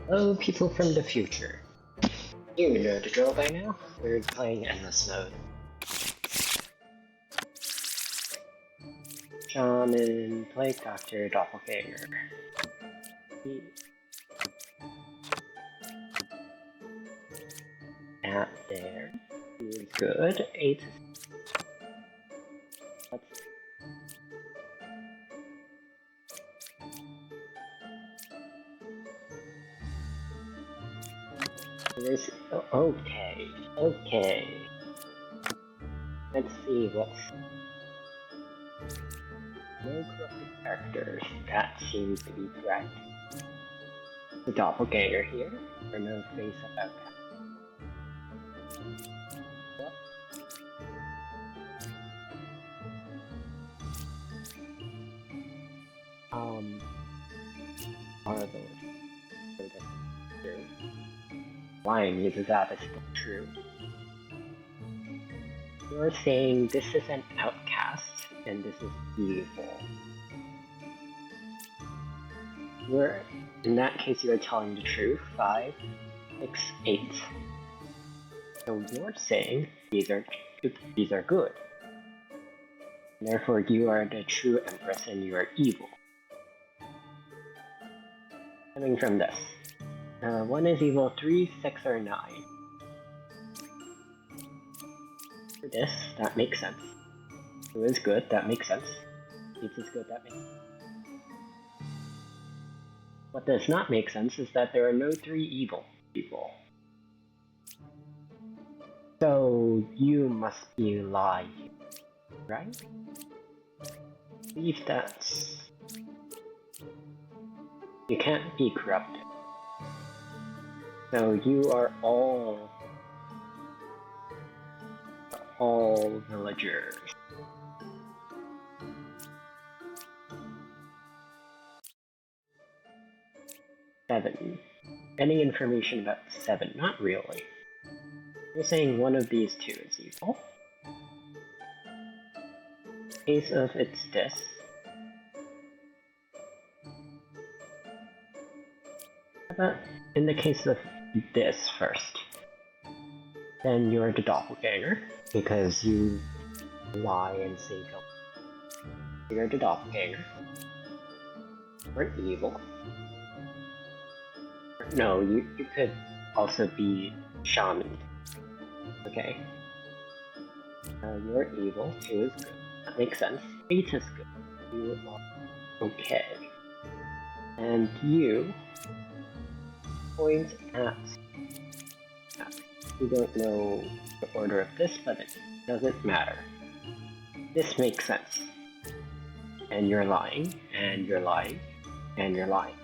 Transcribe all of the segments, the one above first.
Hello, people from the future. You know the drill by now. We're playing Endless Mode. Shaman, Plague Doctor, Doppelganger. At there. Feels good. 8. There's, okay. Let's see what's... No corrupted characters. That seems to be correct. The Doppelganger here, for no face of outcast. Are those true? Lying uses that is still true. You're saying this is an outcast, and this is evil. In that case, you're telling the truth. 5, 6, 8. So you're saying these are good. Therefore, you are the true Empress and you are evil. Coming from this. 1 is evil, 3, 6, or 9. For this, that makes sense. 2 is good, that makes sense. 8 is good, that makes sense. What does not make sense is that there are no 3 evil people. So you must be lying, right? I believe that's... You can't be corrupted. So you are all villagers. Seven. Any information about 7? Not really. You're saying one of these 2 is evil. In case of it's this. But in the case of this first, then you're the Doppelganger, because you lie and say you're the Doppelganger. Or evil. No, you could also be Shaman. Okay. You're evil, 2 is good. That makes sense. 8 is good. You are okay. And you point at... You don't know the order of this, but it doesn't matter. This makes sense. And you're lying, and you're lying, and you're lying.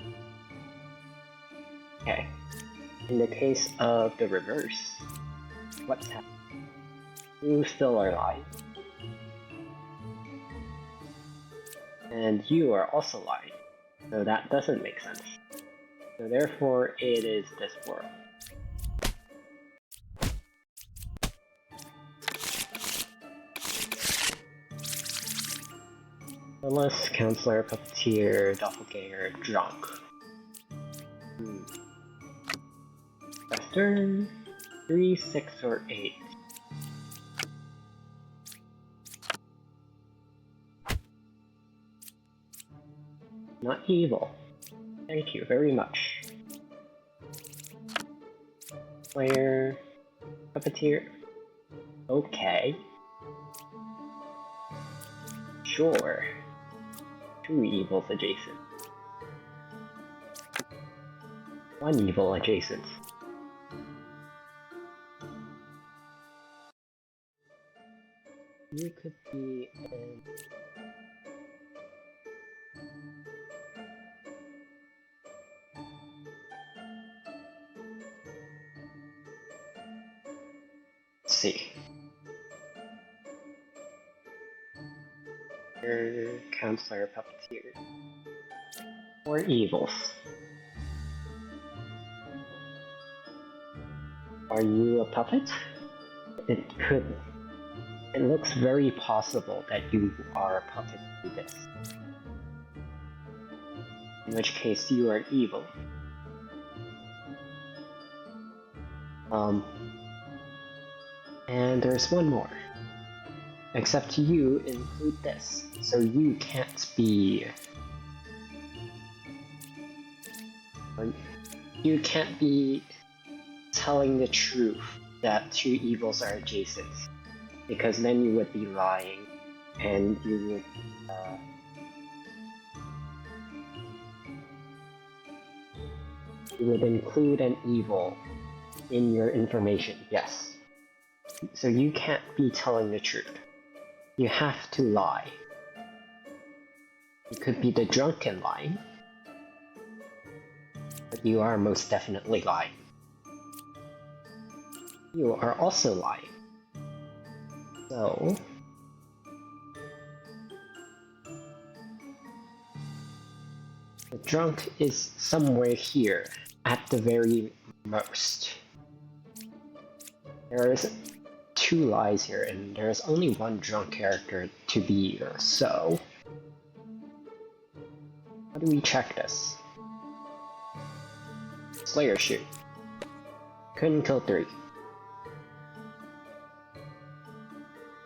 Okay. In the case of the reverse, what's happening? You still are lying. And you are also lying. So that doesn't make sense. So therefore, it is this world. Unless Counselor, Puppeteer, Doppelganger, Drunk. Western, 3, 6, or 8. Not evil. Thank you very much. Player, Puppeteer. Okay. Sure. 2 evils adjacent. 1 evil adjacent. You could be an... Let's see. Counselor, Puppeteer. 4 evils. Are you a puppet? It looks very possible that you are a puppet to this. In which case you are evil. Um, and there's one more. Except you include this, so you can't be... You can't be telling the truth that two evils are adjacent, because then you would be lying, and you would include an evil in your information, yes. So you can't be telling the truth. You have to lie. You could be the drunken lying, but you are most definitely lying. You are also lying. So... the drunk is somewhere here, at the very most. There is 2 lies here, and there is only 1 drunk character to be here, so... how do we check this? Slayer shoot. Couldn't kill 3.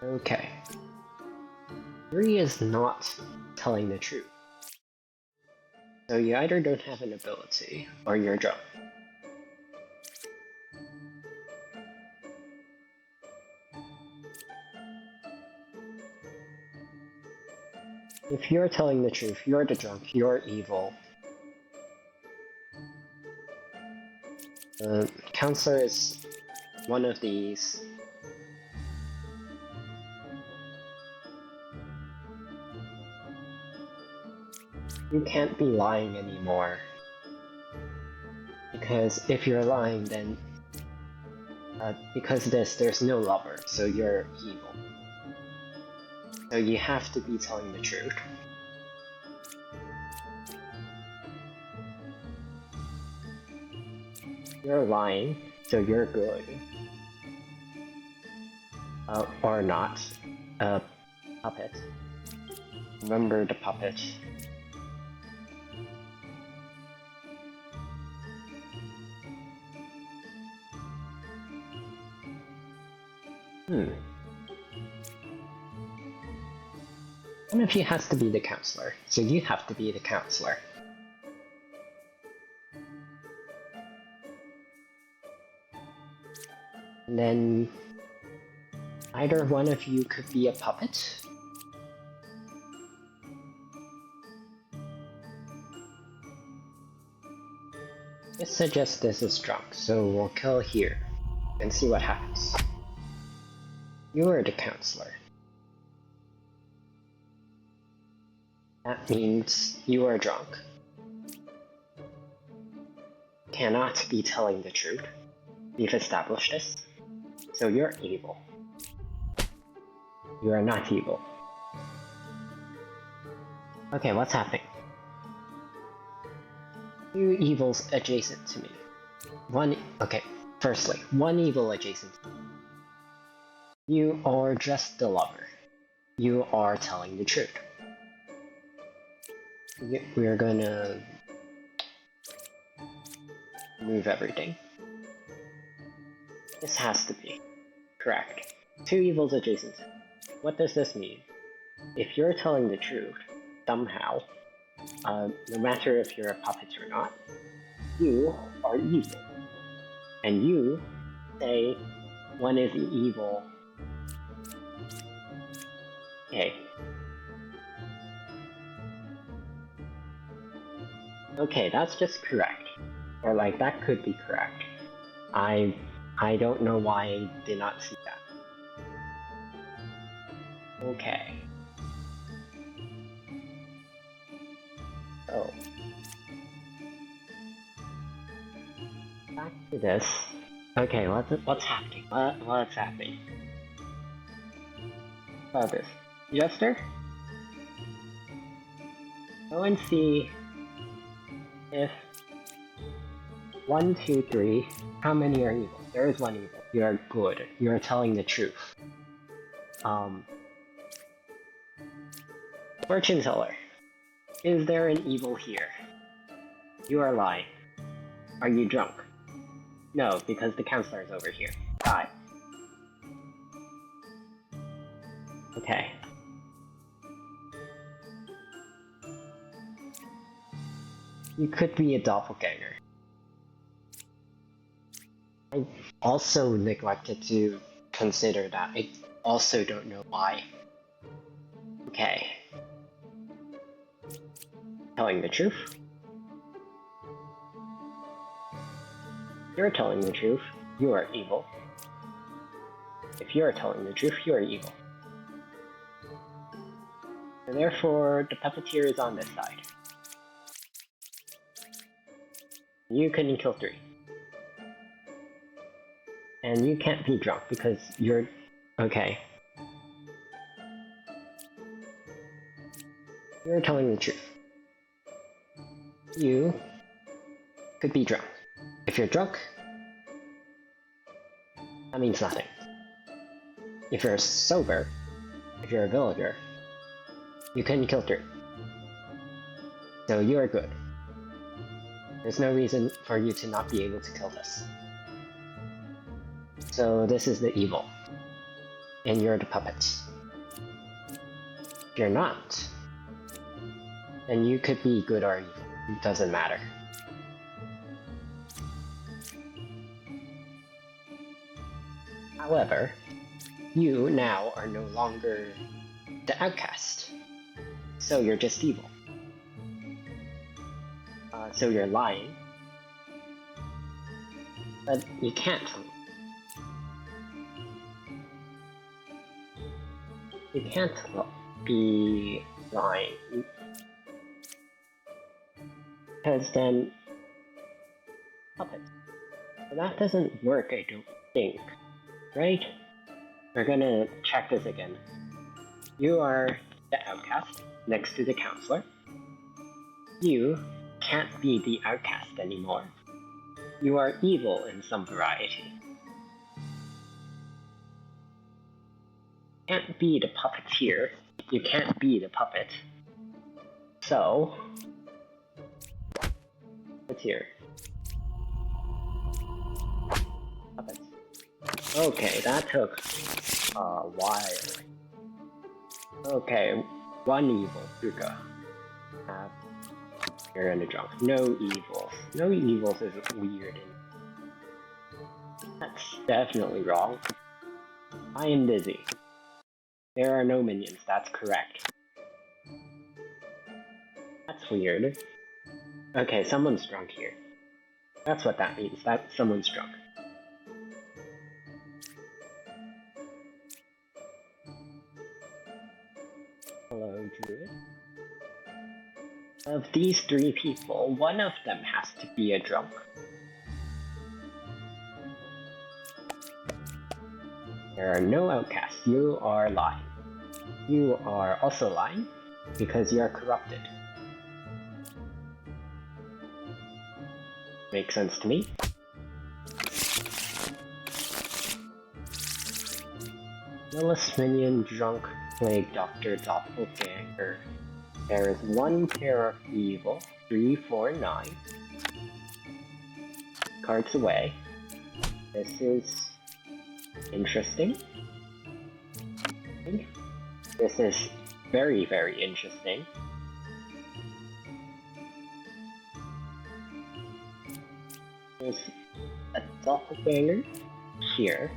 Okay. 3 is not telling the truth. So you either don't have an ability, or you're drunk. If you're telling the truth, you're the drunk, you're evil. Counselor is one of these. You can't be lying anymore. Because if you're lying, then... because of this, there's no lover, so you're evil. So you have to be telling the truth. You're lying, so you're good. Or not. Puppet. Remember the puppet. One of you has to be the counselor, so you have to be the counselor. And then... either one of you could be a puppet. Let's suggest this is drunk, so we'll kill here, and see what happens. You are the counselor. That means you are drunk. Cannot be telling the truth. We've established this. So you're evil. You are not evil. Okay, what's happening? 2 evils adjacent to me. Okay, firstly, 1 evil adjacent to me. You are just the lover. You are telling the truth. We're gonna... move everything. This has to be correct. 2 evils adjacent. What does this mean? If you're telling the truth, somehow, no matter if you're a puppet or not, you are evil. And you say one is evil. Okay. Okay, that's just correct. Or like, that could be correct. I don't know why I did not see that. Okay. Oh. Back to this. Okay, what's happening? What's happening? About this. Jester? Go and see if 1, 2, 3. How many are evil? There is 1 evil. You are good. You are telling the truth. Fortune teller. Is there an evil here? You are lying. Are you drunk? No, because the counselor is over here. Die. Okay. You could be a doppelganger. I also neglected to consider that. I also don't know why. Okay. Telling the truth? You're telling the truth, you are evil. If you're telling the truth, you are evil. And therefore, the puppeteer is on this side. You couldn't kill 3. And you can't be drunk because you're... Okay. You're telling the truth. You could be drunk. If you're drunk, that means nothing. If you're sober, if you're a villager, you couldn't kill 3. So you are good. There's no reason for you to not be able to kill this. So this is the evil. And you're the puppet. If you're not, then you could be good or evil. It doesn't matter. However, you now are no longer the outcast. So you're just evil. So you're lying. But you can't. You can't be lying. Because then... puppet. So that doesn't work, I don't think. Right? We're gonna check this again. You are the outcast, next to the counselor. You can't be the outcast anymore. You are evil in some variety. You can't be the puppeteer. You can't be the puppet. So... puppeteer. Puppet. Okay, that took a while. Okay, one evil, Ruka. You're in a drunk. No evils. No evils is weird. That's definitely wrong. I am dizzy. There are no minions, that's correct. That's weird. Okay, someone's drunk here. That's what that means, that someone's drunk. Hello, Druid. Of these 3 people, one of them has to be a drunk. There are no outcasts. You are lying. You are also lying because you are corrupted. Makes sense to me. Lilith Minion, Drunk, Plague Doctor, Doppelganger. There is 1 pair of evil. 3, 4, 9. Cards away. This is interesting. This is very, very interesting. There's a doppelganger here,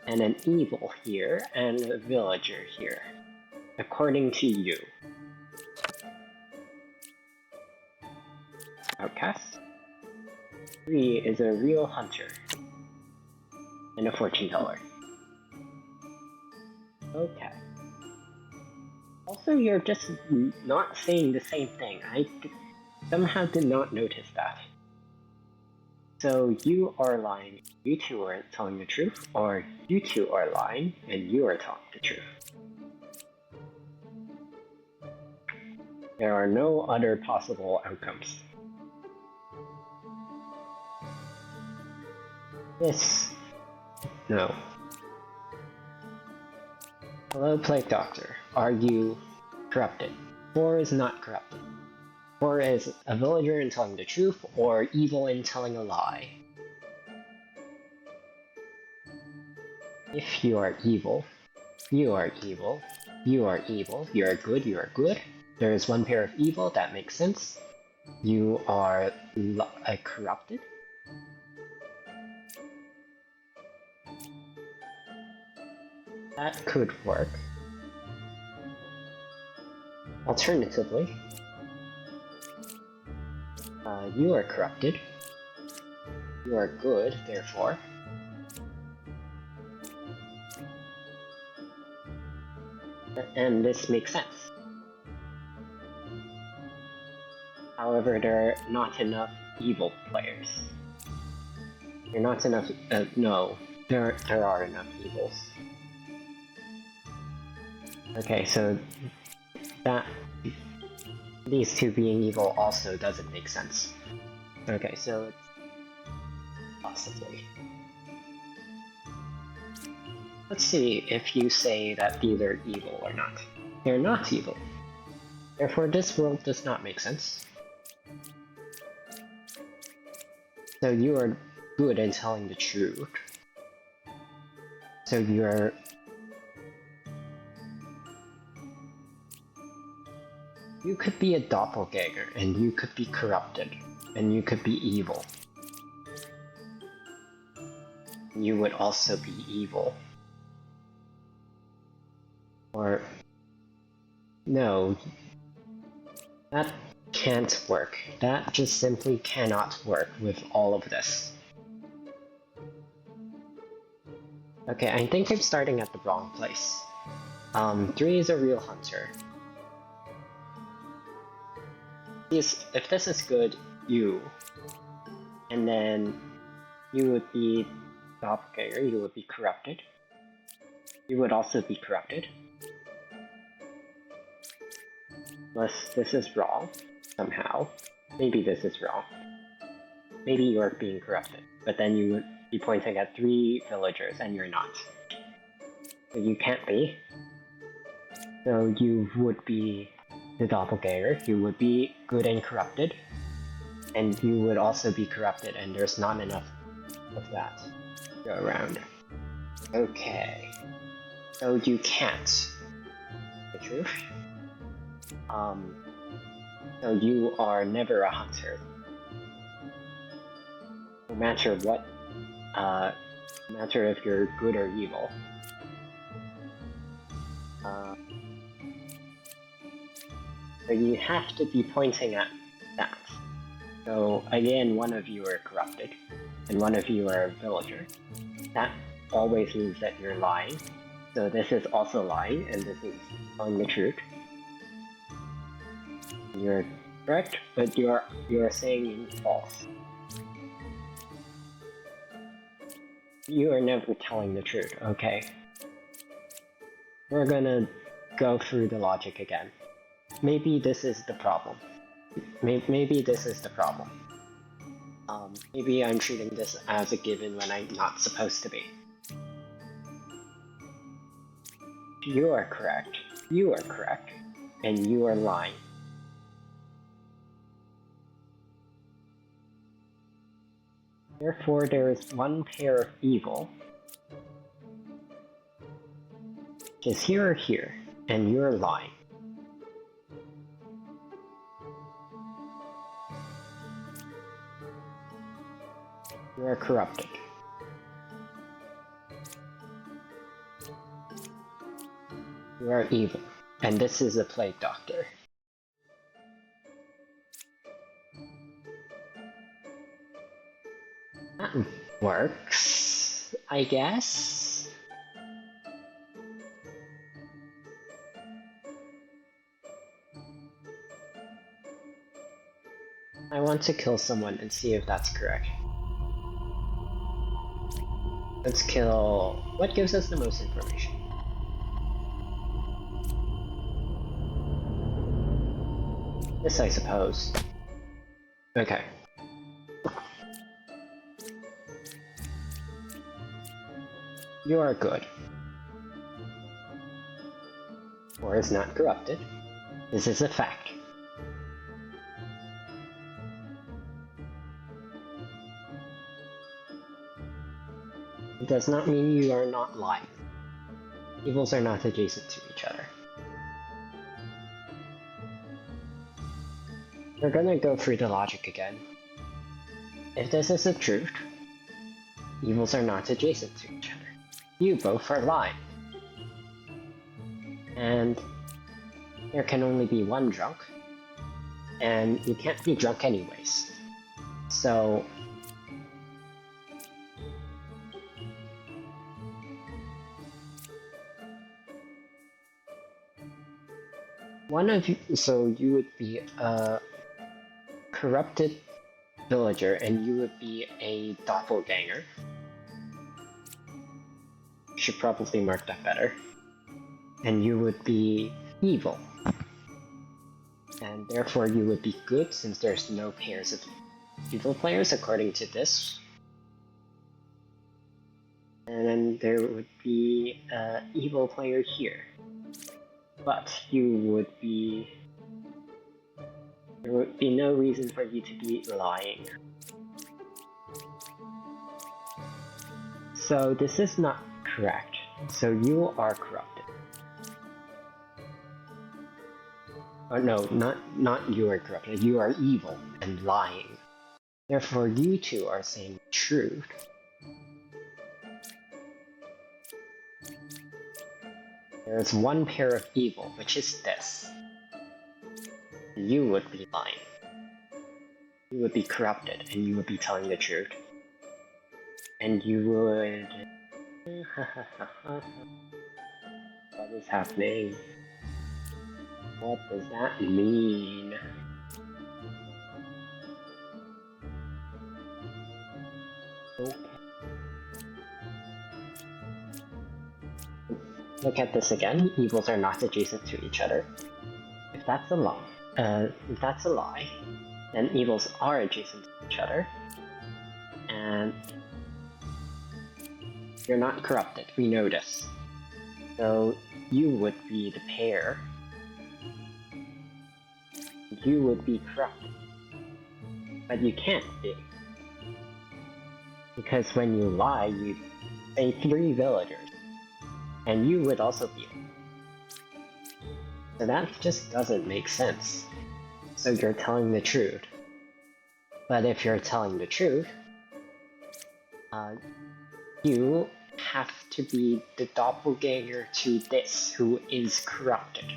and an evil here, and a villager here, according to you. Outcast. 3 is a real hunter, and a fortune teller. Okay. Also, you're just not saying the same thing. I somehow did not notice that. So you are lying, you 2 are telling the truth, or you 2 are lying, and you are telling the truth. There are no other possible outcomes. This... no. Hello, Plague Doctor. Are you corrupted? 4 is not corrupted. 4 is a villager in telling the truth, or evil in telling a lie. If you are evil, you are evil, you are evil, you are good, you are good. There is one pair of evil, that makes sense. You are corrupted. That could work. Alternatively, you are corrupted. You are good, therefore. And this makes sense. However, there are not enough evil players. There are not enough. No, there are enough evils. Okay, so that these two being evil also doesn't make sense. Okay, so it's possibly. Let's see if you say that these are evil or not. They're not evil. Therefore, this world does not make sense. So you are good in telling the truth. So you're... You could be a doppelganger, and you could be corrupted, and you could be evil. You would also be evil. Or... No. That can't work. That just simply cannot work with all of this. Okay, I think I'm starting at the wrong place. 3 is a real hunter. If this is good, you. And then you would be doppelganger, you would be corrupted. You would also be corrupted. Unless this is wrong, somehow. Maybe this is wrong. Maybe you're being corrupted, but then you would be pointing at 3 villagers and you're not. So you can't be. So you would be the doppelganger, you would be good and corrupted, and you would also be corrupted, and there's not enough of that to go around. Okay. So you can't. The truth? So you are never a hunter. No matter what, no matter if you're good or evil. So you have to be pointing at that. So again, one of you are corrupted, and one of you are a villager. That always means that you're lying. So this is also lying, and this is telling the truth. You're correct, but you're saying false. You are never telling the truth, okay? We're gonna go through the logic again. Maybe this is the problem. Maybe this is the problem. Maybe I'm treating this as a given when I'm not supposed to be. You are correct, and you are lying. Therefore, there is one pair of evil, which is here or here, and you're lying. You are corrupted. You are evil, and this is a plague doctor. That works, I guess? I want to kill someone and see if that's correct. Let's kill... What gives us the most information? This, I suppose. Okay. You are good. Or is not corrupted. This is a fact. It does not mean you are not lying. Evils are not adjacent to each other. We're gonna go through the logic again. If this is the truth, evils are not adjacent to each other. You both are lying. And there can only be one drunk, and you can't be drunk anyways. So one of you, so you would be a corrupted villager, and you would be a doppelganger. Should probably mark that better. And you would be evil. And therefore you would be good, since there's no pairs of evil players according to this. And then there would be an evil player here. But you would be... there would be no reason for you to be lying. So this is not correct. So you are corrupted. Or no, not you are corrupted. You are evil and lying. Therefore, you two are saying the truth. There is one pair of evil, which is this. You would be lying. You would be corrupted, and you would be telling the truth. And you would... What is happening? What does that mean? Okay. Look at this again. Evils are not adjacent to each other. If that's a lie, then evils are adjacent to each other, and you're not corrupted. We know this. So you would be the pair. You would be corrupted. But you can't be. Because when you lie, you say 3 villagers. And you would also be. So that just doesn't make sense. So you're telling the truth. But if you're telling the truth, you have to be the doppelganger to this, who is corrupted.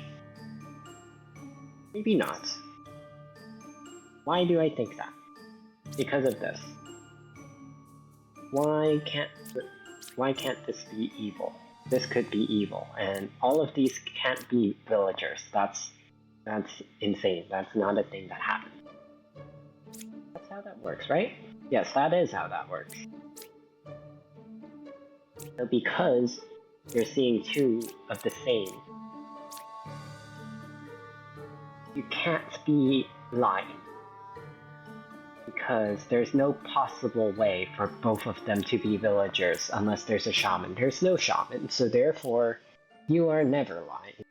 Maybe not. Why do I think that? Because of this. Why can't this be evil? This could be evil, and all of these can't be villagers. That's insane. That's not a thing that happens. That's how that works, right? Yes, that is how that works. So because you're seeing 2 of the same, you can't be lying. Because there's no possible way for both of them to be villagers unless there's a shaman. There's no shaman, so therefore, you are never lying.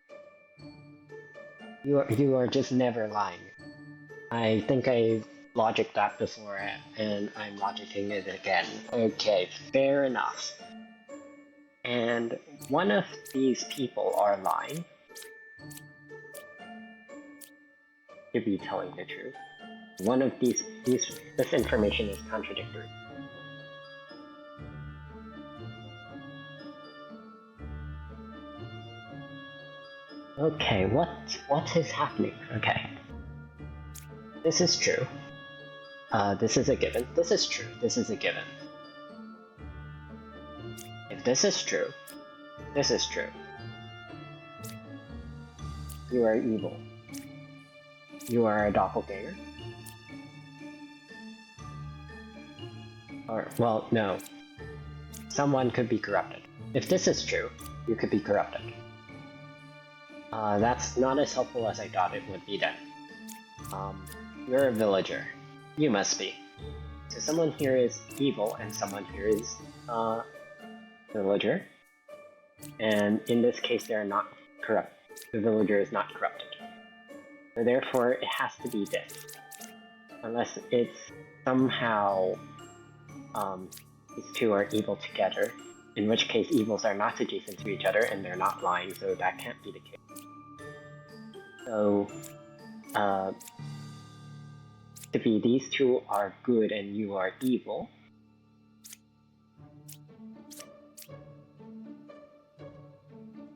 You are just never lying. I think I logicked that before, and I'm logicking it again. Okay, fair enough. And one of these people are lying. To be telling the truth. One of this information is contradictory. Okay, what is happening? Okay. This is true. This is a given. This is true. This is a given. If this is true, this is true. You are evil. You are a doppelganger. Or, well, no. Someone could be corrupted. If this is true, you could be corrupted. That's not as helpful as I thought it would be then. You're a villager. You must be. So someone here is evil, and someone here is, villager. And in this case, they're not corrupt. The villager is not corrupted. So therefore, it has to be this. Unless it's somehow, these two are evil together, in which case evils are not adjacent to each other and they're not lying, so that can't be the case. So, to be these two are good and you are evil,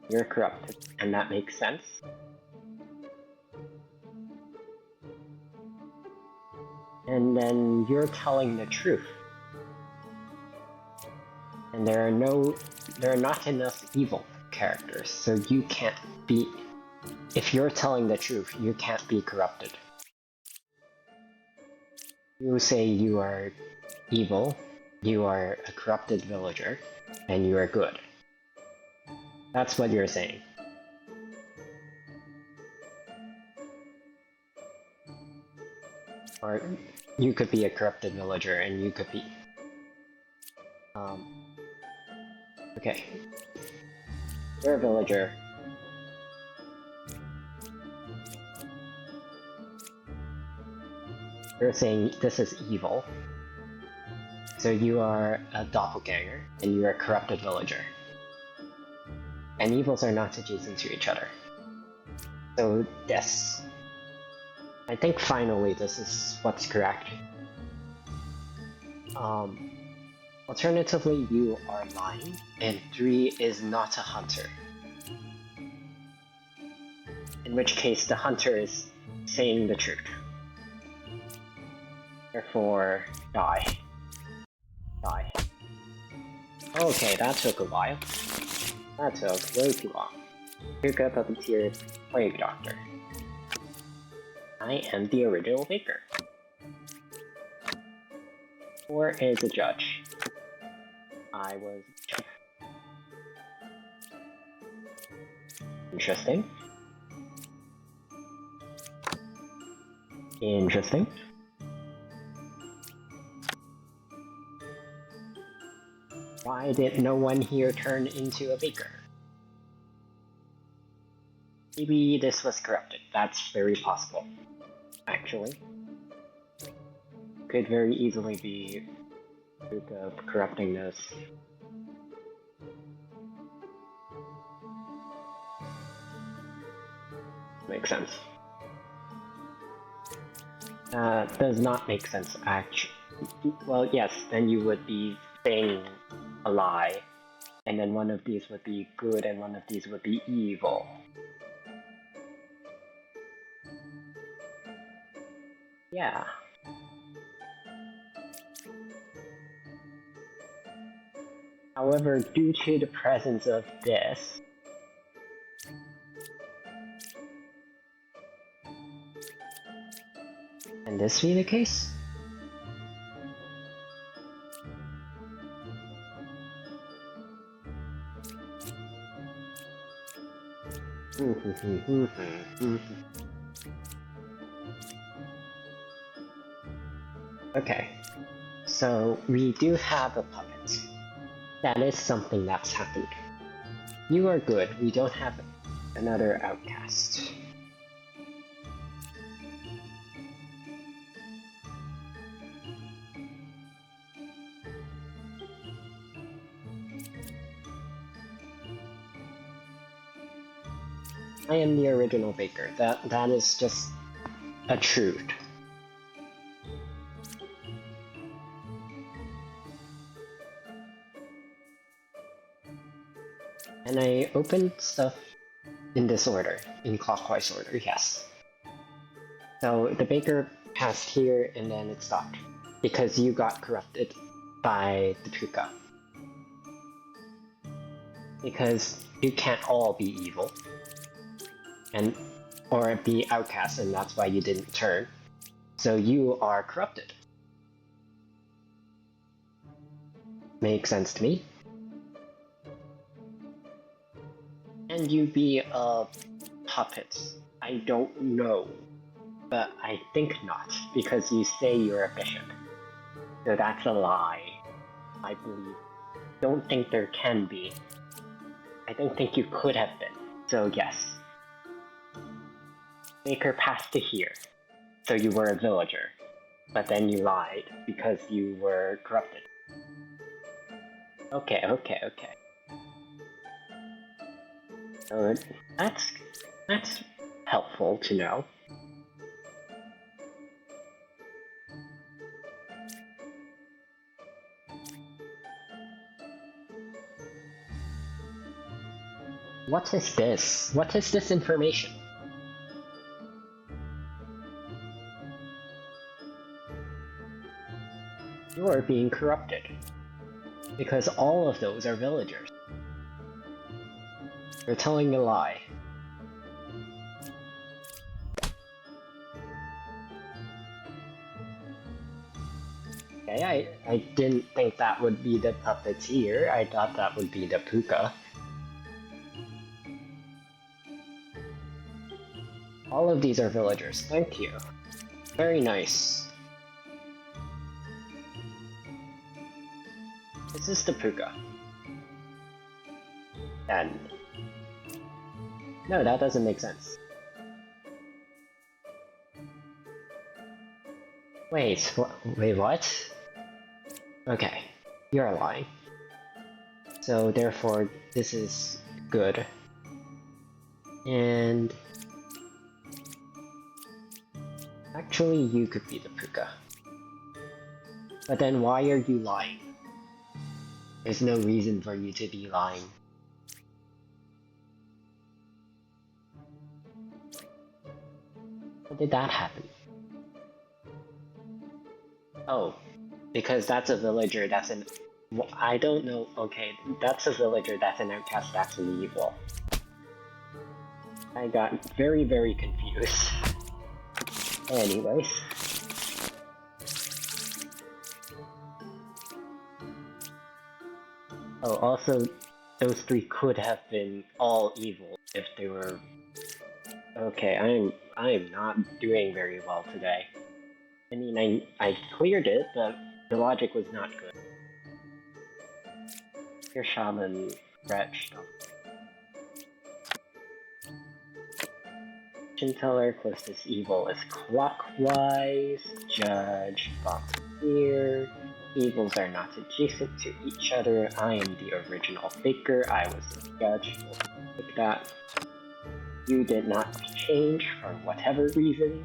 you're corrupted, and that makes sense. And then you're telling the truth. And there are not enough evil characters, so you can't be... If you're telling the truth, you can't be corrupted. You say you are evil, you are a corrupted villager, and you are good. That's what you're saying. Or you could be a corrupted villager, and you could be... Okay. You're a villager. You're saying this is evil. So you are a doppelganger, and you are a corrupted villager. And evils are not adjacent to each other. So, yes. I think finally this is what's correct. Alternatively, you are lying, and 3 is not a hunter. In which case, the hunter is saying the truth. Therefore, die. Die. Okay, that took a while. That took way too long. Puka Puppeteer Plague Doctor. I am the original baker. 4 is a judge. I was... Interesting. Interesting. Why did no one here turn into a baker? Maybe this was corrupted. That's very possible. Actually. Could very easily be proof of corrupting this. Makes sense. Does not make sense, actually. Well, yes, then you would be saying a lie, and then one of these would be good and one of these would be evil. Yeah. However, due to the presence of this, can this be the case? Okay, so we do have a puppet. That is something that's happened. You are good, we don't have another outcast. I am the original baker. That is just a truth. And I opened stuff in this order, in clockwise order, yes. So the baker passed here and then it stopped, because you got corrupted by the Puka. Because you can't all be evil. Or be outcast, and that's why you didn't turn. So you are corrupted. Makes sense to me. And you be a puppet. I don't know. But I think not, because you say you're a bishop. So that's a lie, I believe. Don't think there can be. I don't think you could have been. So yes. Baker passed to here, so you were a villager, but then you lied because you were corrupted. Okay. So that's helpful to know. What is this? What is this information? You are being corrupted. Because all of those are villagers. You're telling a lie. Okay, I didn't think that would be the puppeteer. I thought that would be the puka. All of these are villagers. Thank you. Very nice. This is the puka. And no, that doesn't make sense. Wait, what? Okay, you're lying. So therefore, this is good. And actually, you could be the puka. But then why are you lying? There's no reason for you to be lying. How did that happen? Oh, because that's a villager, that's an... I don't know, okay, that's a villager, that's an outcast, that's an evil. I got very, very confused. Anyways. Oh, also, those three could have been all evil if they were... Okay, I am not doing very well today. I mean, I cleared it, but the logic was not good. Your shaman wretched. Fortune teller closest evil is clockwise. Judge, box here. Evils are not adjacent to each other. I am the original baker. I was the judge. We'll take that. You did not change for whatever reason.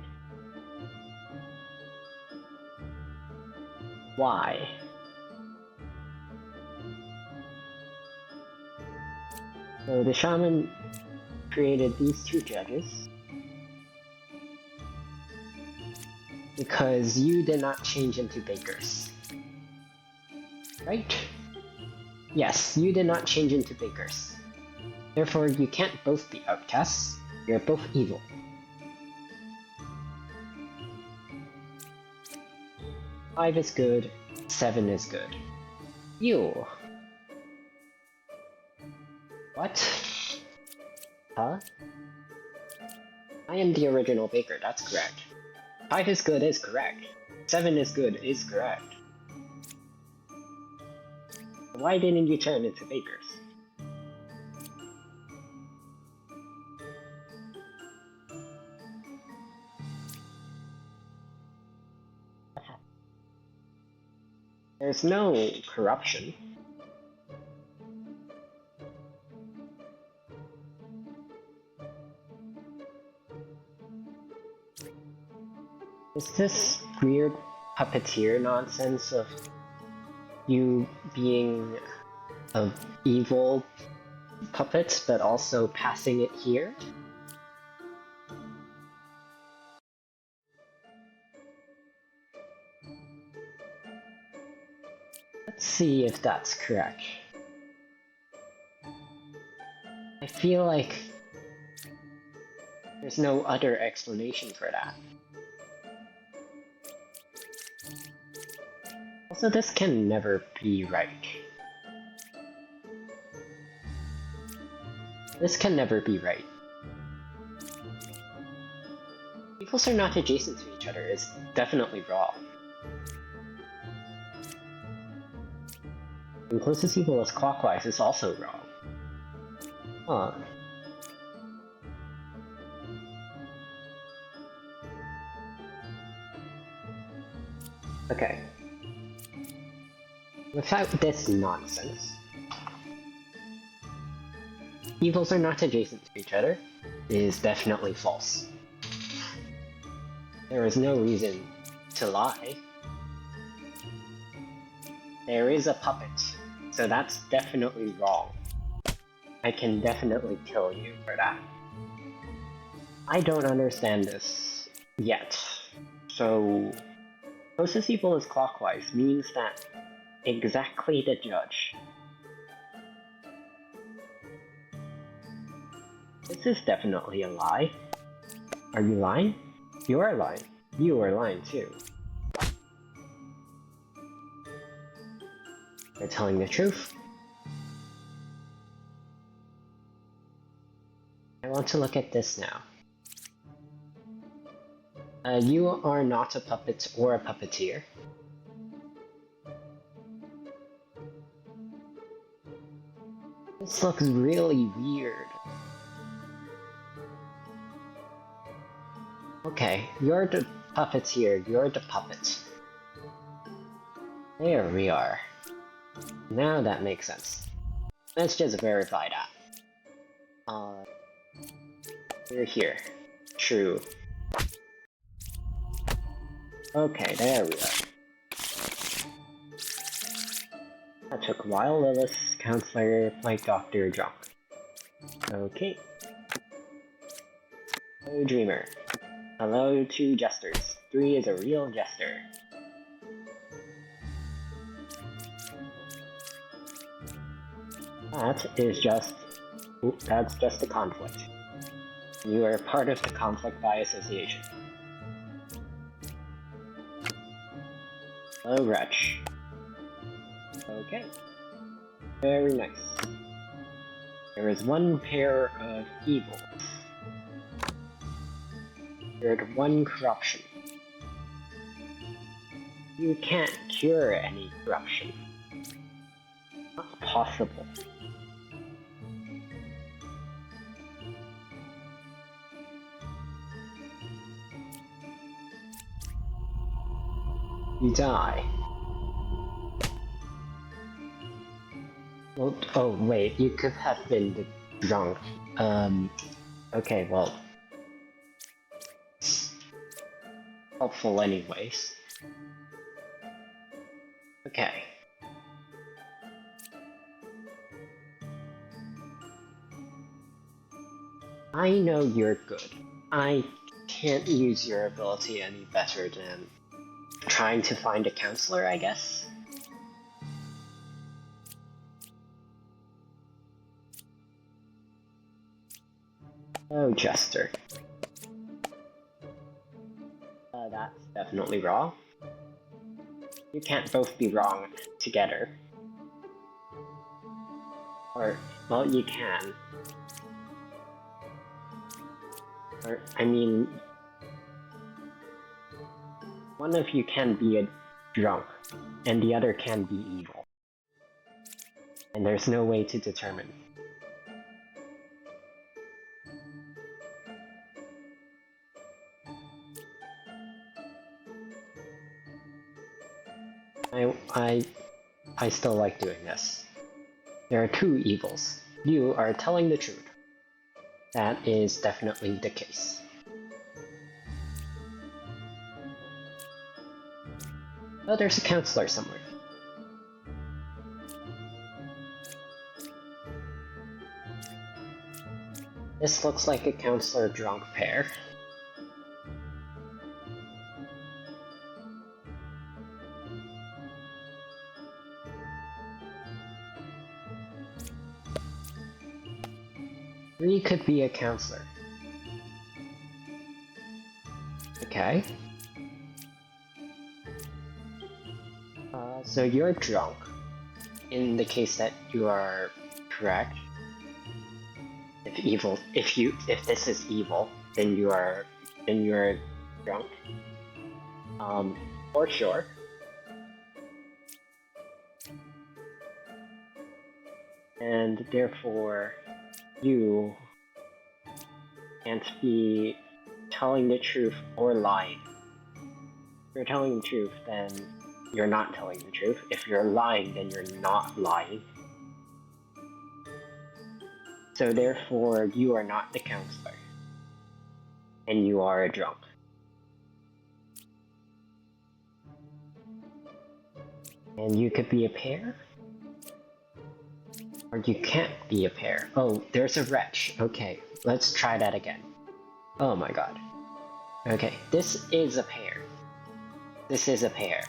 Why? So the shaman created these two judges because you did not change into bakers. Right? Yes, you did not change into bakers. Therefore, you can't both be outcasts. You're both evil. Five is good, 7 is good. You. What? Huh? I am the original baker, that's correct. 5 is good is correct. 7 is good is correct. Why didn't you turn into bakers? There's no corruption. Is this weird puppeteer nonsense of you being an evil puppet, but also passing it here? Let's see if that's correct. I feel like there's no other explanation for that. Also, this can never be right. This can never be right. Evils are not adjacent to each other, it's definitely wrong. And closest evil is clockwise is also wrong. Huh. Okay. Without this nonsense, evils are not adjacent to each other is definitely false. There is no reason to lie. There is a puppet, so that's definitely wrong. I can definitely kill you for that. I don't understand this yet. So, closest evil is clockwise means that exactly the judge. This is definitely a lie. Are you lying? You are lying. You are lying too. They're telling the truth. I want to look at this now. You are not a puppet or a puppeteer. This looks really weird. Okay, you're the puppeteer, you're the puppet. There we are. Now that makes sense. Let's just verify that. We're here. True. Okay, there we are. That took a while. Lilith, counselor, flight doctor, drunk. Okay. Hello, dreamer. Hello, two jesters. 3 is a real jester. That's just a conflict. You are part of the conflict by association. Hello, wretch. Okay. Very nice. There is one pair of evils. There is one corruption. You can't cure any corruption. Not possible. You die. Well, oh wait, you could have been drunk. Okay, well. Helpful anyways. Okay. I know you're good. I can't use your ability any better than trying to find a counselor, I guess? Oh, Jester. That's definitely wrong. You can't both be wrong together. Or, well, you can. Or, I mean, one of you can be a drunk, and the other can be evil. And there's no way to determine. I still like doing this. There are 2 evils. You are telling the truth. That is definitely the case. Oh, there's a counselor somewhere. This looks like a counselor drunk pair. Three could be a counselor. Okay. So you're drunk. In the case that you are correct. If this is evil, then you're drunk. For sure. And therefore, you can't be telling the truth or lying. If you're telling the truth, then you're not telling the truth. If you're lying, then you're not lying. So therefore, you are not the counselor. And you are a drunk. And you could be a pair? Or you can't be a pair. Oh, there's a wretch. Okay, let's try that again. Oh my god. Okay, this is a pair. This is a pair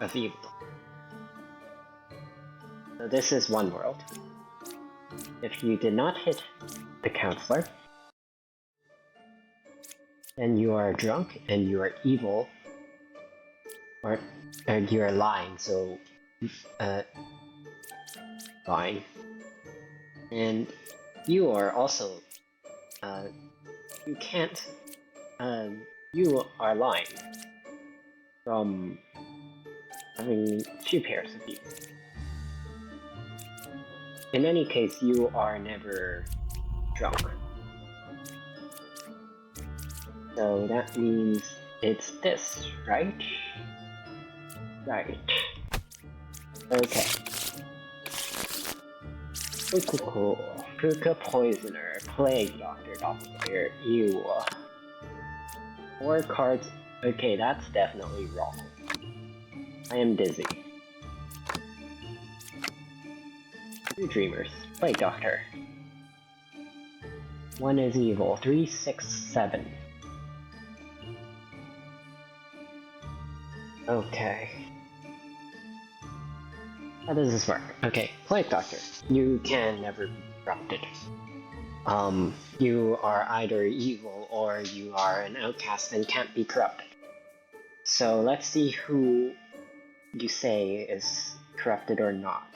of evil. So this is one world. If you did not hit the counselor, then you are drunk and you are evil. Or you are lying, so lying. And you are also you can't you are lying from having two pairs of you. In any case, you are never drunk. So that means it's this, right? Right. Okay. Cool. Puka Poisoner, Plague Doctor, Doppelganger, ew. 4 cards. Okay, that's definitely wrong. I am dizzy. 2 Dreamers, Plague Doctor. 1 is evil, 3, 6, 7. Okay. How does this work? Okay, Plague Doctor. You can never be corrupted. You are either evil or you are an outcast and can't be corrupted. So let's see who you say is corrupted or not.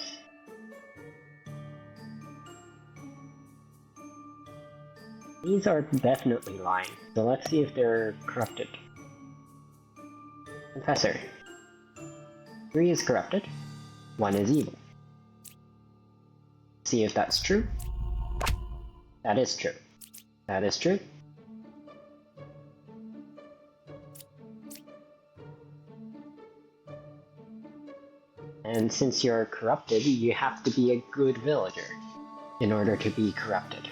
These are definitely lying, so let's see if they're corrupted. Confessor. 3 is corrupted, 1 is evil. See if that's true. That is true. That is true. And since you're corrupted, you have to be a good villager in order to be corrupted.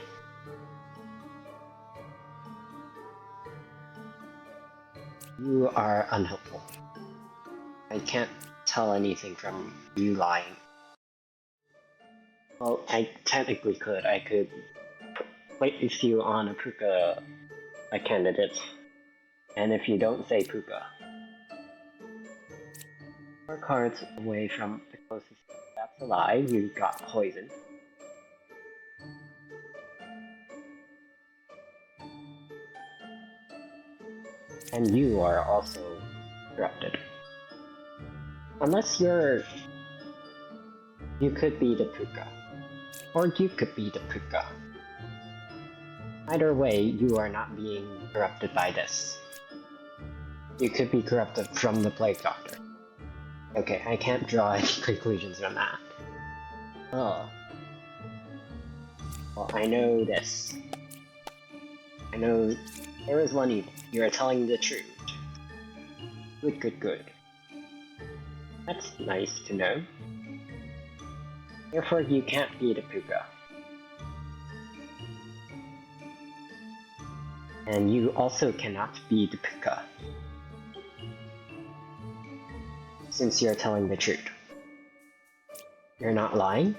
You are unhelpful. I can't tell anything from you lying. Well, I technically could. I could place you on a Puka candidate. And if you don't say Puka, 4 cards away from the closest that's alive, you got poison. And you are also corrupted. Unless you're... You could be the Puka. Or you could be the Puka. Either way, you are not being corrupted by this. You could be corrupted from the Plague Doctor. Okay, I can't draw any conclusions from that. Oh. Well, I know this. I know there is one evil. You are telling the truth. Good, good, good. That's nice to know. Therefore, you can't be the Puka. And you also cannot be the Puka. Since you're telling the truth. You're not lying,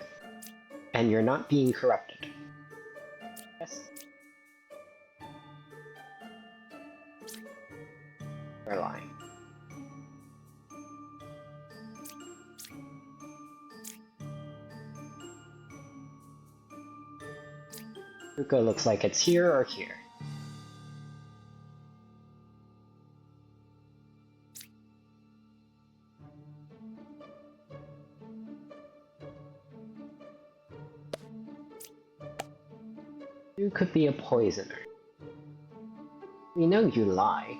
and you're not being corrupted. Yes. You're lying. Puka looks like it's here or here. You could be a poisoner. We know you lie.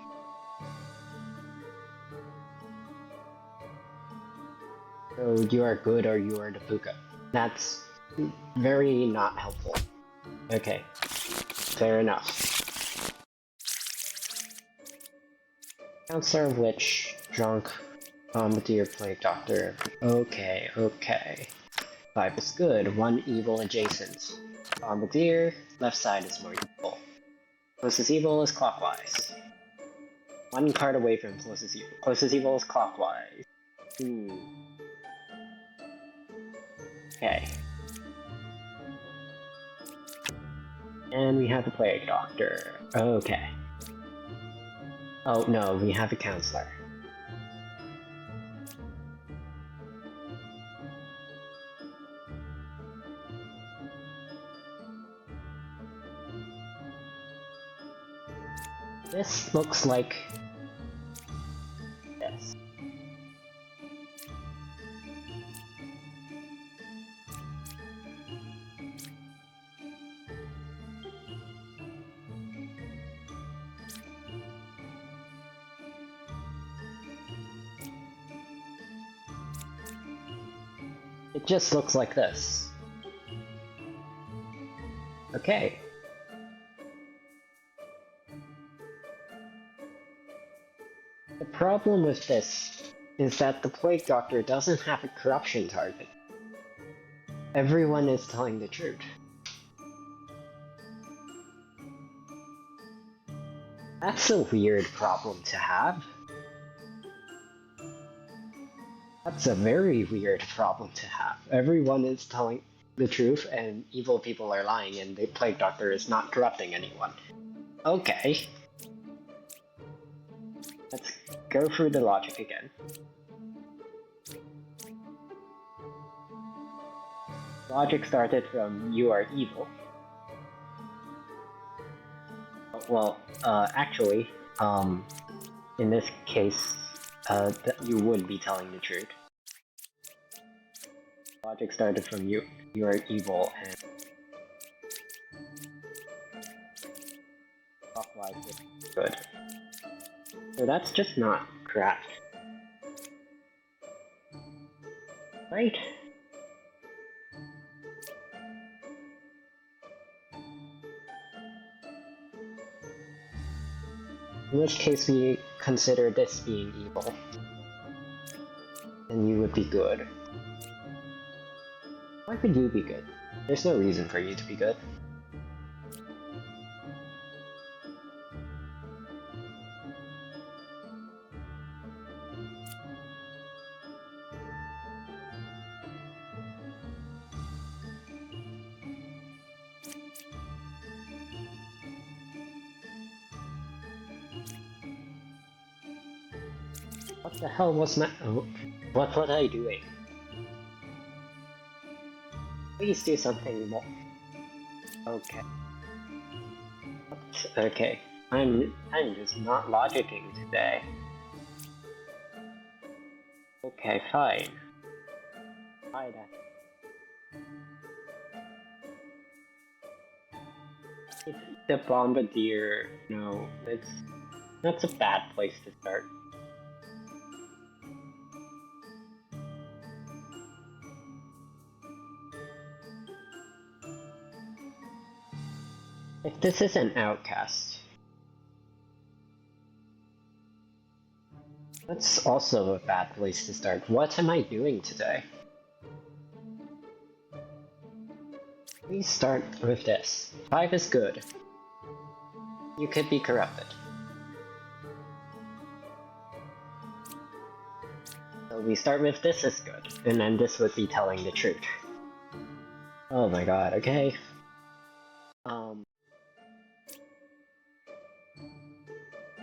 So you are good or you are the Puka. That's very not helpful. Okay, fair enough. Counselor, Witch, Drunk, Dear Plague Doctor. Okay, okay. 5 is good, 1 evil adjacent. Bombardier, left side is more evil. Closest evil is clockwise. 1 card away from closest evil. Closest evil is clockwise. Okay. And we have the Plague Doctor. Okay. Oh no, we have a Counselor. This looks like this. It just looks like this. Okay. The problem with this is that the Plague Doctor doesn't have a corruption target. Everyone is telling the truth. That's a weird problem to have. That's a very weird problem to have. Everyone is telling the truth and evil people are lying and the Plague Doctor is not corrupting anyone. Okay. Let's go through the logic again. Logic started from you are evil. Well, actually, in this case, you would be telling the truth. Logic started from you are evil and clockwise is good. So that's just not correct. Right? In which case we consider this being evil. And you would be good. Why would you be good? There's no reason for you to be good. What the hell was my... Oh, what was I doing? Please do something more. Okay. Okay. I'm just not logicking today. Okay, fine. Try that. If the Bombardier, no, that's a bad place to start. If this is an outcast, that's also a bad place to start. What am I doing today? Please start with this. 5 is good. You could be corrupted. So we start with this is good, and then this would be telling the truth. Oh my god, okay.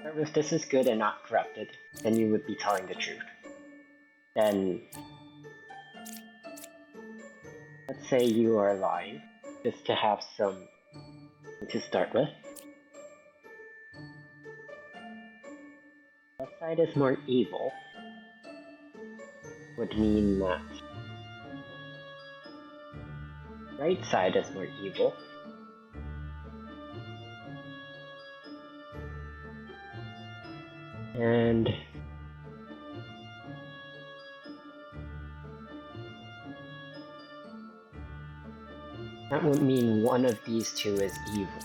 Start with this is good and not corrupted, then you would be telling the truth. Then, let's say you are lying, just to have some to start with. Left side is more evil, would mean that right side is more evil. And that would mean one of these two is evil.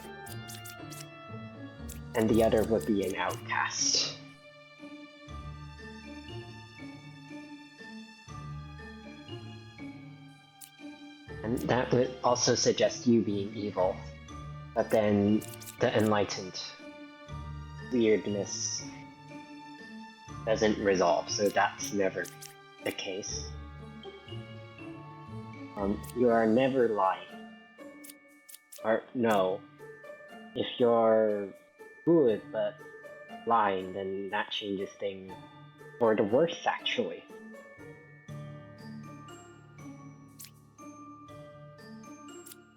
And the other would be an outcast. And that would also suggest you being evil. But then the enlightened weirdness doesn't resolve, so that's never the case. You are never lying. Or no, if you're good but lying, then that changes things for the worse, actually.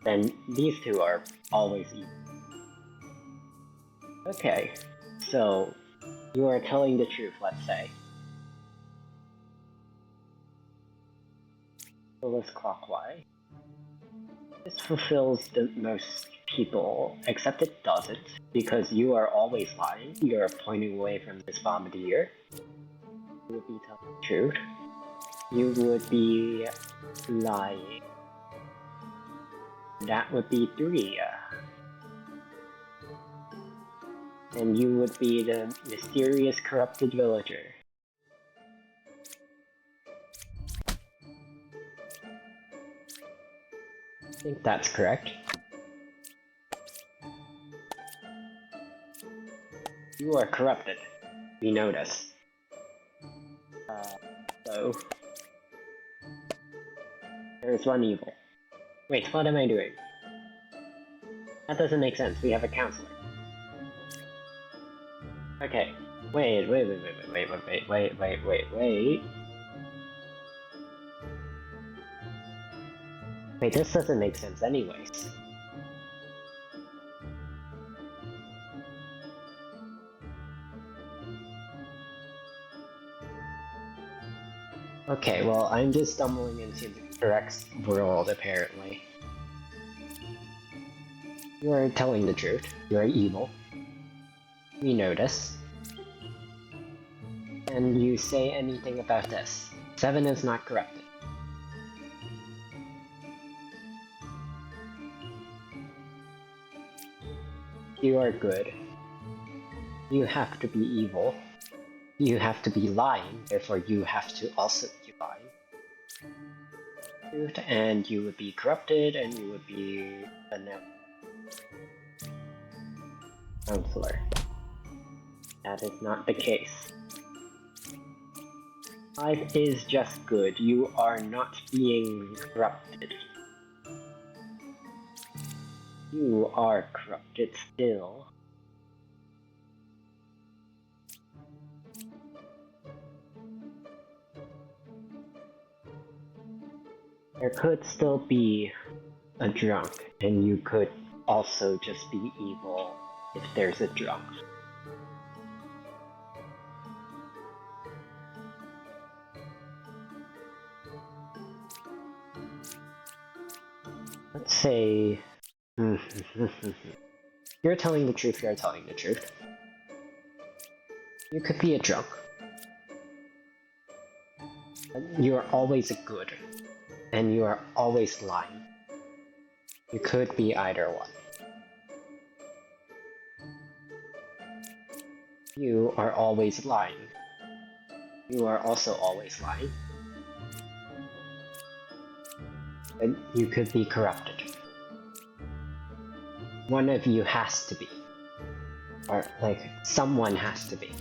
Then these two are always evil. Okay, so you are telling the truth, let's say. So let's clockwise. This fulfills the most people, except it doesn't, because you are always lying. You are pointing away from this bombardier. You would be telling the truth. You would be lying. That would be 3. And you would be the mysterious corrupted villager. I think that's correct. You are corrupted. We notice. So... there's one evil. Wait, what am I doing? That doesn't make sense. We have a counselor. Okay. Wait. Wait, this doesn't make sense anyways. Okay, well, I'm just stumbling into the correct world, apparently. You are telling the truth. You are evil. We notice. And you say anything about this. 7 is not corrupted. You are good. You have to be evil. You have to be lying, therefore you have to also be lying. And you would be corrupted, and you would be a counselor. That is not the case. 5 is just good. You are not being corrupted. You are corrupted still. There could still be a drunk, and you could also just be evil if there's a drunk. Let's say... you're telling the truth, you're telling the truth. You could be a drunk. You are always a good. And you are always lying. You could be either one. You are always lying. You are also always lying. And you could be corrupted. One of you has to be. Or, like, someone has to be.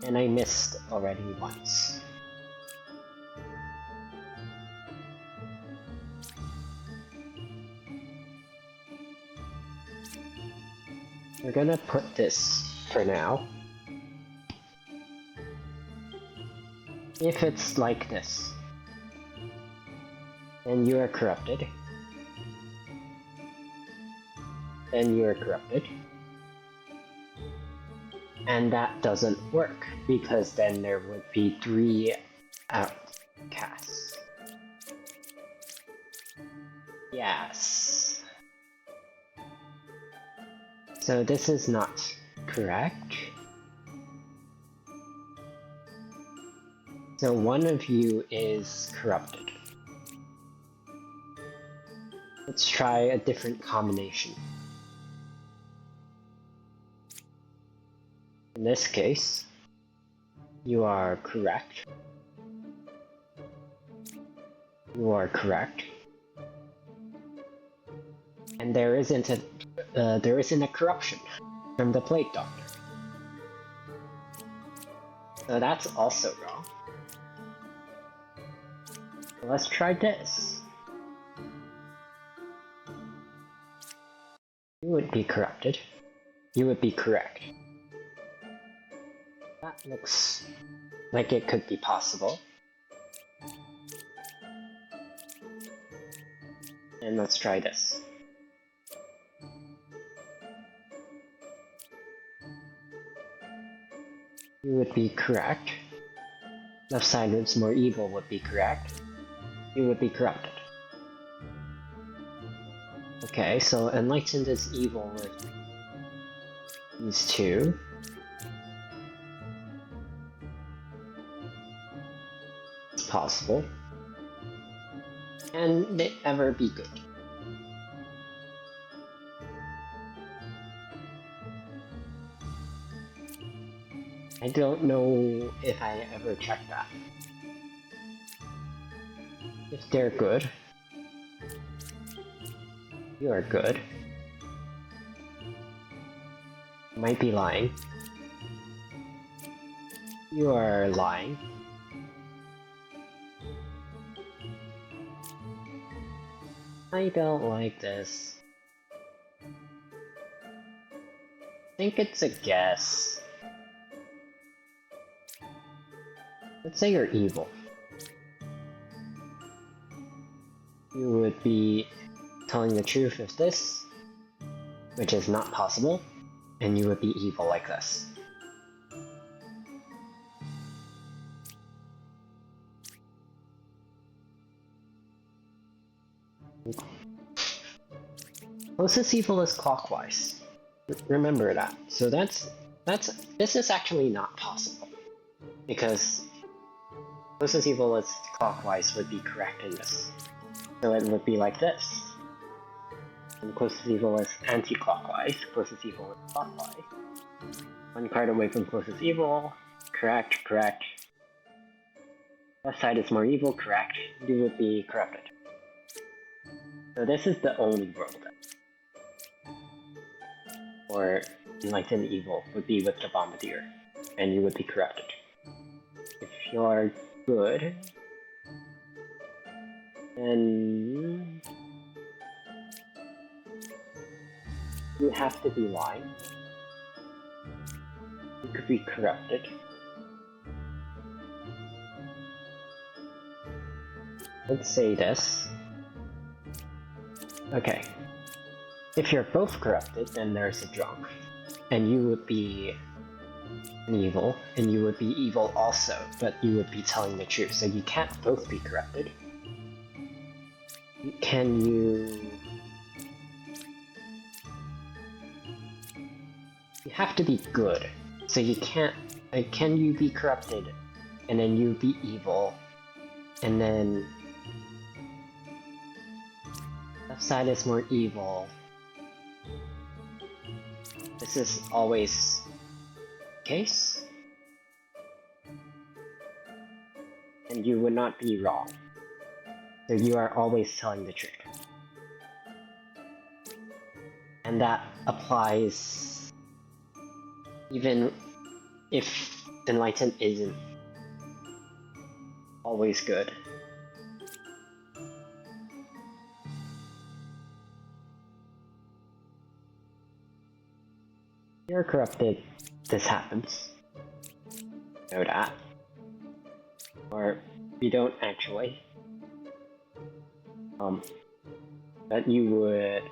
And I missed already once. We're gonna put this for now. If it's like this, then you are corrupted. Then you are corrupted. And that doesn't work, because then there would be 3 outcasts. Yes. So this is not correct. So one of you is corrupted. Let's try a different combination. In this case, You are correct. You are correct. And there isn't a corruption from the Plague Doctor. So that's also wrong. Let's try this. You would be corrupted. You would be correct. That looks like it could be possible. And let's try this. You would be correct. Left side is more evil would be correct. You would be corrupted. Okay, so enlightened is evil with these two. It's possible. And they ever be good. I don't know if I ever checked that. If they're good, you are good. Might be lying. You are lying. I don't like this. I think it's a guess. Let's say you're evil. You would be telling the truth of this, which is not possible, and you would be evil like this. Closest evil is clockwise. Remember that. So this is actually not possible. Because closest evil is clockwise would be correct in this. So it would be like this. And closest evil is anti-clockwise, closest evil is clockwise. One card away from closest evil, correct, correct. Left side is more evil, correct. You would be corrupted. So this is the only world. Or enlightened evil would be with the bombardier, and you would be corrupted. If you're good, then you have to be lying. You could be corrupted. Let's say this. Okay. If you're both corrupted, then there's a drunk. And you would be an evil, and you would be evil also, but you would be telling the truth, so you can't both be corrupted. Can you... You have to be good, so you can't... can you be corrupted, and then you be evil, and then... Left side is more evil. This is always the case. And you would not be wrong. So you are always telling the truth. And that applies even if enlightened isn't always good. You're corrupted, this happens. Know that. Or you don't actually. But you would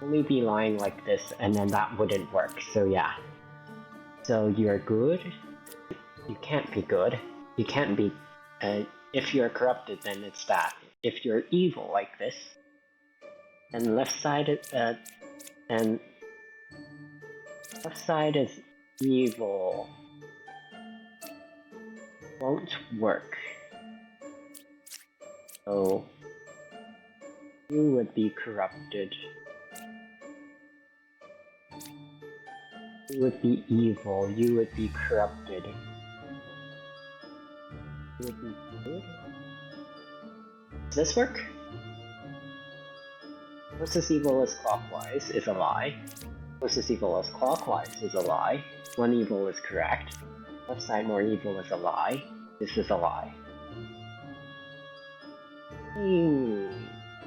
only be lying like this, and then that wouldn't work, so yeah. So you're good, you can't be good, you can't be, if you're corrupted then it's that. If you're evil like this, then left side is evil won't work. So you would be corrupted. You would be evil, you would be corrupted. You would be good? Does this work? Closest evil is clockwise is a lie. Closest evil is clockwise is a lie. One evil is correct. Left side more evil is a lie. This is a lie.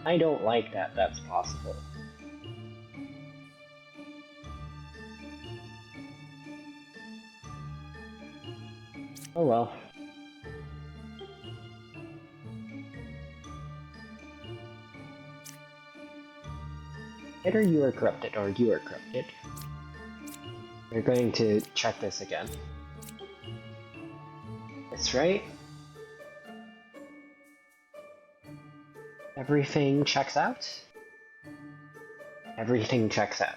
I don't like that that's possible. Oh well. Either you are corrupted or you are corrupted. We're going to check this again. That's right. Everything checks out. Everything checks out.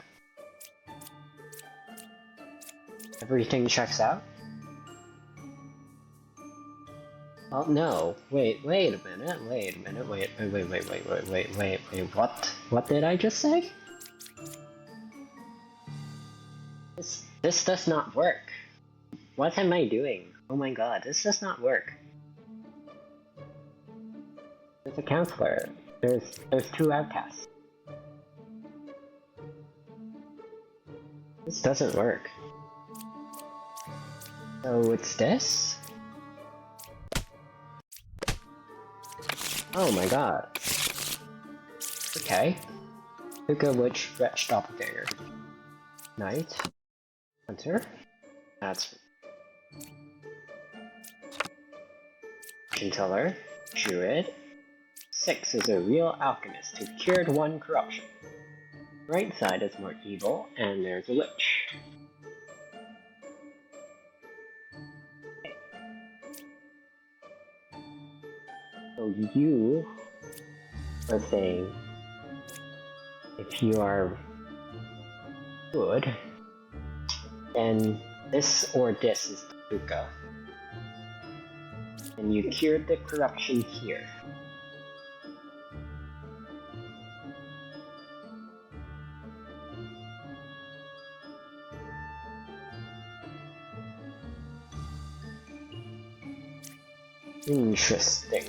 Everything checks out. Oh no! Wait a minute! Wait! What did I just say? This does not work. What am I doing? Oh my god, this does not work. There's a counselor. There's two outcasts. This doesn't work. So it's this? Oh my god. Okay. Hookah, Witch, Wretch, Doppelganger. Knight. Hunter. That's... Chinteller. Druid. 6 is a real alchemist who cured 1 corruption. Right side is more evil, and there's a witch. So you are saying if you are good, then this or this is the hookah. And you cured the corruption here. Interesting.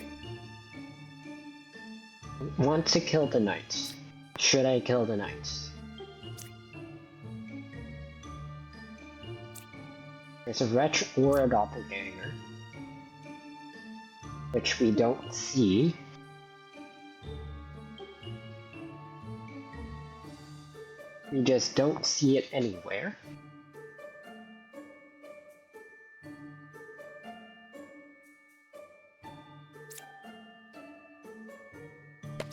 Want to kill the knights. Should I kill the knights? There's a wretch or a doppelganger, which we don't see. We just don't see it anywhere.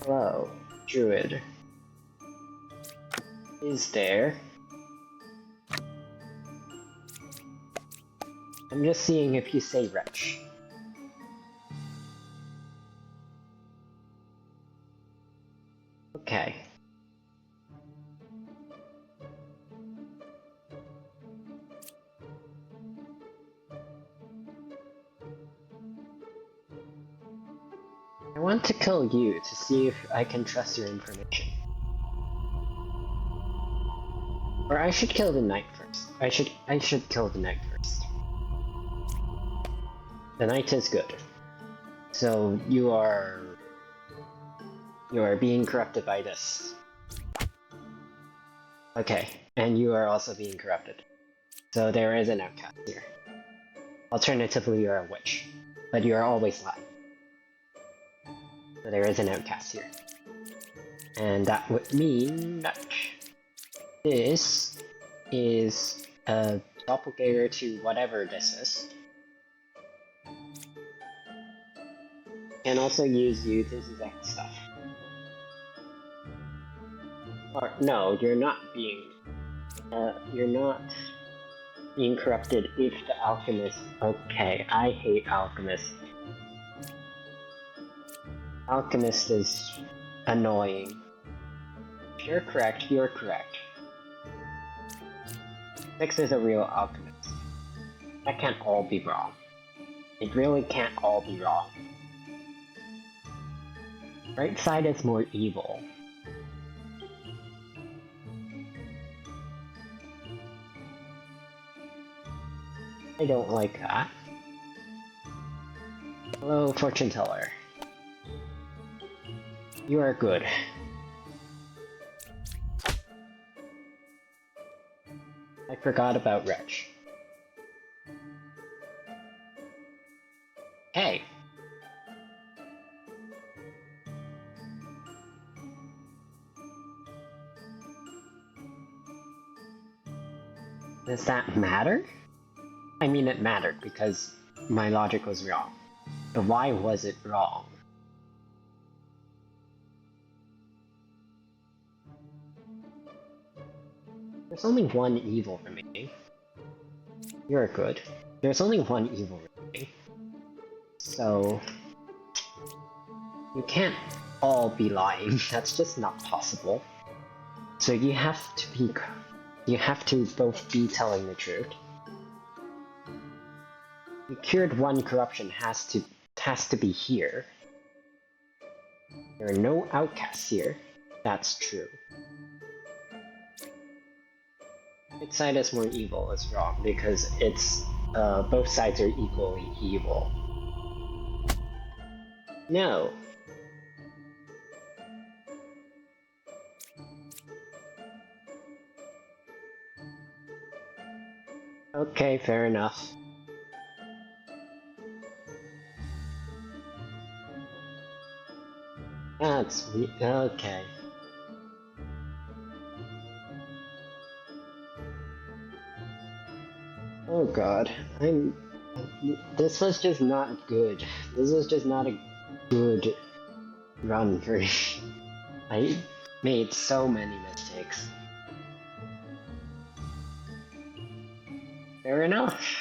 Hello, Druid. Is there? I'm just seeing if you say wretch. Okay. I want to kill you to see if I can trust your information. Or I should kill the knight first. I should kill the knight first. The knight is good. So you are being corrupted by this. Okay, and you are also being corrupted. So there is an outcast here. Alternatively, you're a witch, but you are always lying. So there is an outcast here. And that would mean that this is a doppelganger to whatever this is. Can also use you to exact stuff. Or no, you're not being corrupted if the alchemist. Okay, I hate alchemists. Alchemist is annoying. If you're correct, you're correct. 6 is a real alchemist. That can't all be wrong. It really can't all be wrong. Right side is more evil. I don't like that. Hello, fortune teller. You are good. I forgot about Wretch. Hey! Does that matter? I mean, it mattered because my logic was wrong. But why was it wrong? There's only one evil remaining. You're good. There's only one evil remaining. So... you can't all be lying. That's just not possible. So you have to be... you have to both be telling the truth. You cured one corruption has to be here. There are no outcasts here. That's true. Which side is more evil is wrong because it's both sides are equally evil. No. Okay, fair enough. That's okay. Oh god, this was just not good. This was just not a good run for me. I made so many mistakes. Fair enough.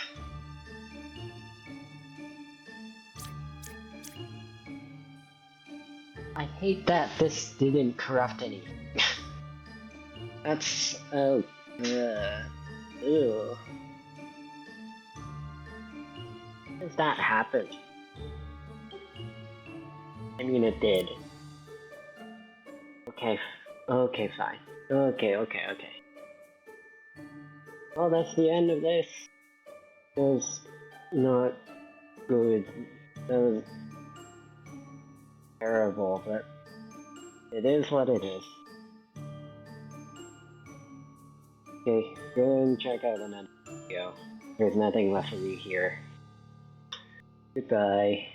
I hate that this didn't corrupt anything. That's... oh... ew. How does that happen? I mean, it did. Okay, okay, fine. Okay. Well, that's the end of this. It was not good. That was terrible, but it is what it is. Okay, go and check out another video. There's nothing left for me here. Goodbye.